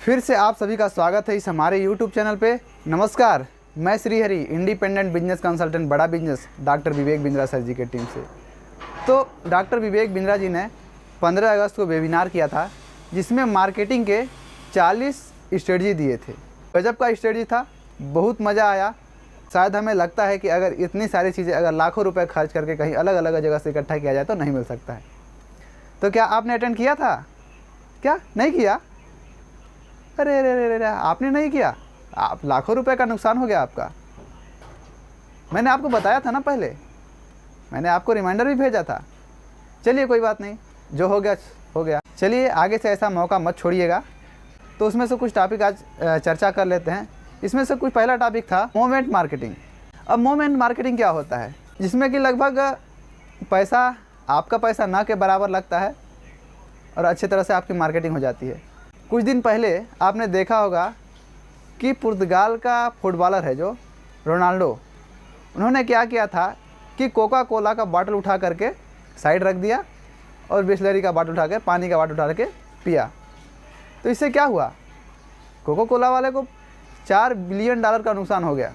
फिर से आप सभी का स्वागत है इस हमारे YouTube चैनल पे। नमस्कार, मैं श्रीहरि, इंडिपेंडेंट बिजनेस कंसल्टेंट बड़ा business doctor Vivek Bindra sir जी के टीम से। तो डॉक्टर विवेक बिंद्रा जी ने 15 अगस्त को वेबिनार किया था, जिसमें मार्केटिंग के 40 स्ट्रेटजी दिए थे। गजब का स्ट्रेटजी था, बहुत मज़ा आया। शायद हमें लगता है कि अगर इतनी सारी चीज़ें अगर लाखों रुपए खर्च करके कहीं अलग अलग जगह से इकट्ठा किया जाए तो नहीं मिल सकता है। तो क्या आपने अटेंड किया था? क्या नहीं किया? अरे अरे अरे अरे, आपने नहीं किया, आप लाखों रुपए का नुकसान हो गया आपका। मैंने आपको बताया था ना, पहले मैंने आपको रिमाइंडर भी भेजा था। चलिए कोई बात नहीं, जो हो गया हो गया। चलिए आगे से ऐसा मौका मत छोड़िएगा। तो उसमें से कुछ टॉपिक आज चर्चा कर लेते हैं। इसमें से कुछ पहला टॉपिक था मोमेंट मार्केटिंग। अब मोमेंट मार्केटिंग क्या होता है? जिसमें कि लगभग पैसा आपका पैसा ना के बराबर लगता है और अच्छी तरह से आपकी मार्केटिंग हो जाती है। कुछ दिन पहले आपने देखा होगा कि पुर्तगाल का फुटबॉलर है जो रोनाल्डो, उन्होंने क्या किया था कि कोका कोला का बॉटल उठा करके साइड रख दिया और बिस्लरी का बॉटल उठा के, पानी का बॉटल उठा के पिया। तो इससे क्या हुआ? कोका कोला वाले को $4 बिलियन का नुकसान हो गया।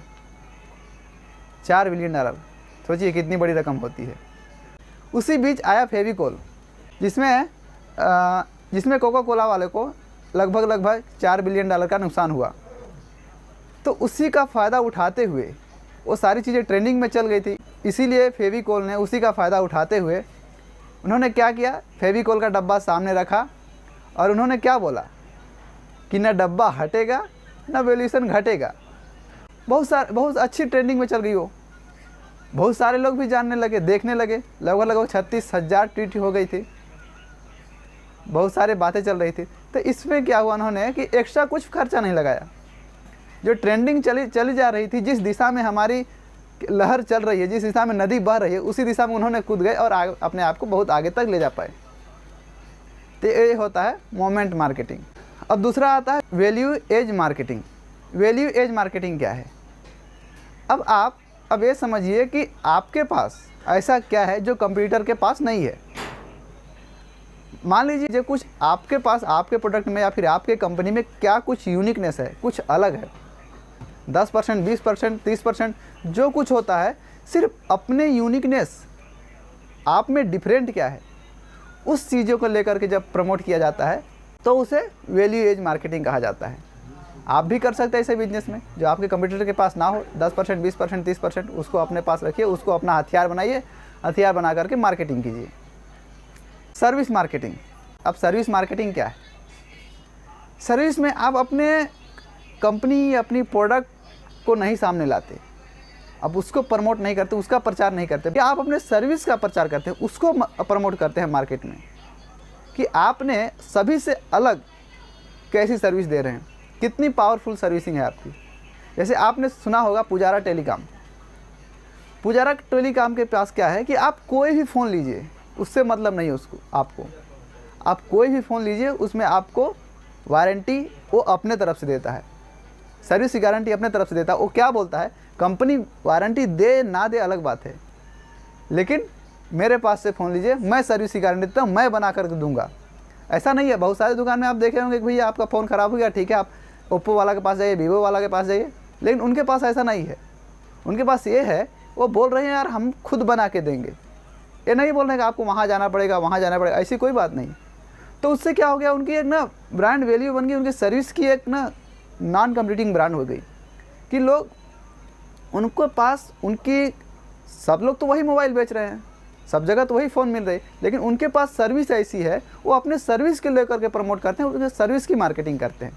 $4 बिलियन, सोचिए कितनी बड़ी रकम होती है। उसी बीच आया फेविकोल, जिसमें कोका कोला वाले को लगभग $4 बिलियन का नुकसान हुआ। तो उसी का फ़ायदा उठाते हुए वो सारी चीज़ें ट्रेंडिंग में चल गई थी, इसीलिए फेविकोल ने उसी का फ़ायदा उठाते हुए उन्होंने क्या किया, फेविकोल का डब्बा सामने रखा और उन्होंने क्या बोला कि न डब्बा हटेगा न वैल्यूएशन घटेगा। बहुत अच्छी ट्रेंडिंग में चल गई वो। बहुत सारे लोग भी जानने लगे, देखने लगे। लगभग 36,000 ट्वीट हो गई थी, बहुत सारी बातें चल रही थी। तो इसमें क्या हुआ, उन्होंने कि एक्स्ट्रा कुछ खर्चा नहीं लगाया। जो ट्रेंडिंग चली जा रही थी, जिस दिशा में हमारी लहर चल रही है, जिस दिशा में नदी बह रही है, उसी दिशा में उन्होंने कूद गए और अपने आप को बहुत आगे तक ले जा पाए। तो ये होता है मोमेंट मार्केटिंग। अब दूसरा आता है value edge marketing. Value edge marketing क्या है? अब ये समझिए कि आपके पास ऐसा क्या है जो कंप्यूटर के पास नहीं है। मान लीजिए जो कुछ आपके पास, आपके प्रोडक्ट में या फिर आपके कंपनी में क्या कुछ यूनिकनेस है, कुछ अलग है। 10%, 20%, 30% जो कुछ होता है, सिर्फ अपने यूनिकनेस, आप में डिफरेंट क्या है, उस चीज़ों को लेकर के जब प्रमोट किया जाता है तो उसे वैल्यू एज मार्केटिंग कहा जाता है। आप भी कर सकते हैं ऐसे बिजनेस में, जो आपके कंप्यूटर के पास ना हो। 10%, 20%, 30% उसको अपने पास रखिए, उसको अपना हथियार बनाइए, हथियार बना करके मार्केटिंग कीजिए। Service marketing. अब सर्विस मार्केटिंग क्या है? सर्विस में आप अपने कंपनी, अपनी प्रोडक्ट को नहीं सामने लाते, अब उसको प्रमोट नहीं करते, उसका प्रचार नहीं करते। आप अपने सर्विस का प्रचार करते हैं, उसको प्रमोट करते हैं मार्केट में, कि आपने सभी से अलग कैसी सर्विस दे रहे हैं, कितनी पावरफुल सर्विसिंग है आपकी। जैसे आपने सुना होगा पुजारा टेलीकॉम। पुजारा टेलीकॉम के पास क्या है कि आप कोई भी फ़ोन लीजिए, उससे मतलब नहीं है उसको, आपको आप कोई भी फ़ोन लीजिए, उसमें आपको वारंटी वो अपने तरफ से देता है, सर्विस की गारंटी अपने तरफ से देता है। वो क्या बोलता है, कंपनी वारंटी दे ना दे अलग बात है, लेकिन मेरे पास से फ़ोन लीजिए, मैं सर्विस की गारंटी देता हूँ, मैं बना कर दूंगा। ऐसा नहीं है। बहुत सारी दुकान में आप देखे होंगे कि भैया आपका फ़ोन ख़राब हो गया, ठीक है, आप ओप्पो वाला के पास जाइए, वीवो वाला के पास जाइए, लेकिन उनके पास ऐसा नहीं है। उनके पास ये है, वो बोल रहे हैं यार हम खुद बना के देंगे। ये नहीं बोल रहे हैं कि आपको वहाँ जाना पड़ेगा, वहाँ जाना पड़ेगा, ऐसी कोई बात नहीं। तो उससे क्या हो गया, उनकी एक ना ब्रांड वैल्यू बन गई, उनकी सर्विस की एक ना नॉन कम्पीटिंग ब्रांड हो गई, कि लोग उनके पास, उनकी सब लोग तो वही मोबाइल बेच रहे हैं, सब जगह तो वही फ़ोन मिल रही है, लेकिन उनके पास सर्विस ऐसी है, वो अपने सर्विस के लेकर के प्रमोट करते हैं, उनके सर्विस की मार्केटिंग करते हैं।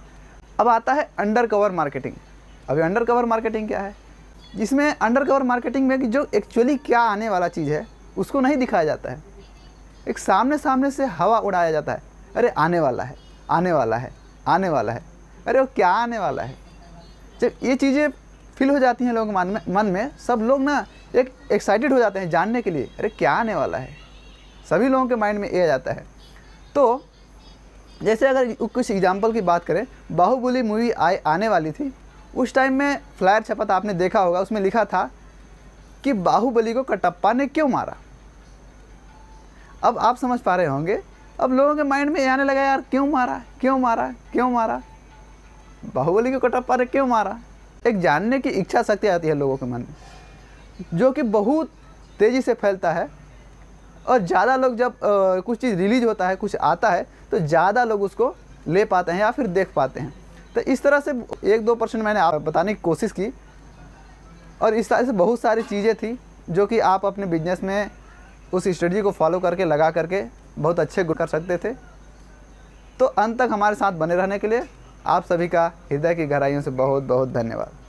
अब आता है अंडर कवर मार्केटिंग। अभी अंडर कवर मार्केटिंग क्या है? जिसमें अंडर कवर मार्केटिंग में कि जो एक्चुअली क्या आने वाला चीज़ है उसको नहीं दिखाया जाता है, एक सामने से हवा उड़ाया जाता है। अरे आने वाला है, आने वाला है, आने वाला है, अरे वो क्या आने वाला है। जब ये चीज़ें फील हो जाती हैं लोगों के मन में, सब लोग ना एक एक्साइटेड हो जाते हैं जानने के लिए, अरे क्या आने वाला है। सभी लोगों के माइंड में ये आ जाता है। तो जैसे अगर कुछ एग्जांपल की बात करें, बाहुबली मूवी आने वाली थी, उस टाइम में फ्लायर छपा था, आपने देखा होगा, उसमें लिखा था कि बाहुबली को कटप्पा ने क्यों मारा। अब आप समझ पा रहे होंगे, अब लोगों के माइंड में ये आने लगा, यार क्यों मारा, क्यों मारा, क्यों मारा। बाहुबली को कटप्पा ने क्यों मारा। एक जानने की इच्छा शक्ति आती है लोगों के मन में, जो कि बहुत तेज़ी से फैलता है। और ज़्यादा लोग जब कुछ चीज़ रिलीज होता है, कुछ आता है, तो ज़्यादा लोग उसको ले पाते हैं या फिर देख पाते हैं। तो इस तरह से 1-2% मैंने आप बताने की कोशिश की, और इस तरह से बहुत सारी चीज़ें थी जो कि आप अपने बिजनेस में उस स्ट्रेटजी को फॉलो करके लगा करके बहुत अच्छे कर सकते थे। तो अंत तक हमारे साथ बने रहने के लिए आप सभी का हृदय की गहराइयों से बहुत बहुत धन्यवाद।